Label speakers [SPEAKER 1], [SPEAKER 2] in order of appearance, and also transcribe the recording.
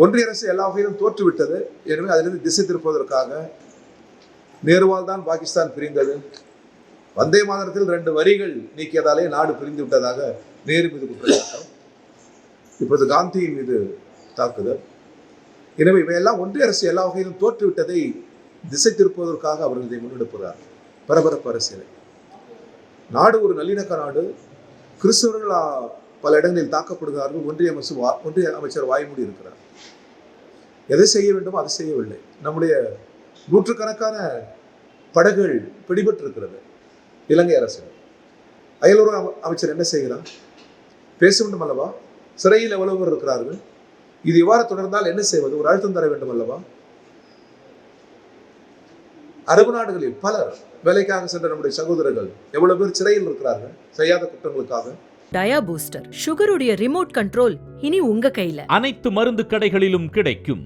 [SPEAKER 1] ஒன்றிய அரசு எல்லா வகையிலும் தோற்றுவிட்டது. எனவே அதிலிருந்து திசை திருப்பதற்காக நேருவால் தான் பாகிஸ்தான் பிரிந்தது. வந்தே மாதரத்தில் 2 வரிகள் நீக்கியதாலே நாடு பிரிந்து விட்டதாக நேரு மீது குற்றச்சாட்டம். இப்போது காந்தியின் மீது தாக்குதல். எனவே இவையெல்லாம் ஒன்றிய அரசு எல்லா வகையிலும் தோற்றுவிட்டதை திசை திருப்புவதற்காக அவர்கள் இதை முன்னெடுப்பதார். பரபரப்பு அரசியல். நாடு ஒரு நல்லிணக்க நாடு. கிறிஸ்தவர்கள் பல இடங்களில் தாக்கப்படுகிறார்கள். ஒன்றிய அமைச்சர் வாய்மூடி இருக்கிறார். எதை செய்ய வேண்டுமோ அதை செய்யவில்லை. நம்முடைய நூற்றுக்கணக்கான படகுகள் பிடிபட்டிருக்கிறது இலங்கை அரசு. அயலுறவு அமைச்சர் என்ன செய்கிறார்? பேச வேண்டும் அல்லவா? சிறையில் எவ்வளவு பேர் இருக்கிறார்கள்? இது இவ்வாறு தொடர்ந்தால் என்ன செய்வது? ஒரு அழுத்தம் தர வேண்டும் அல்லவா? அரபு நாடுகளில் பலர் வேலைக்காக சென்ற நம்முடைய சகோதரர்கள் எவ்வளவு பேர் சிறையில் இருக்கிறார்கள் செய்யாத குற்றங்களுக்காக.
[SPEAKER 2] டயா பூஸ்டர் சுகருடைய ரிமோட் கண்ட்ரோல் இனி உங்க கையில.
[SPEAKER 3] அனைத்து மருந்து கடைகளிலும் கிடைக்கும்.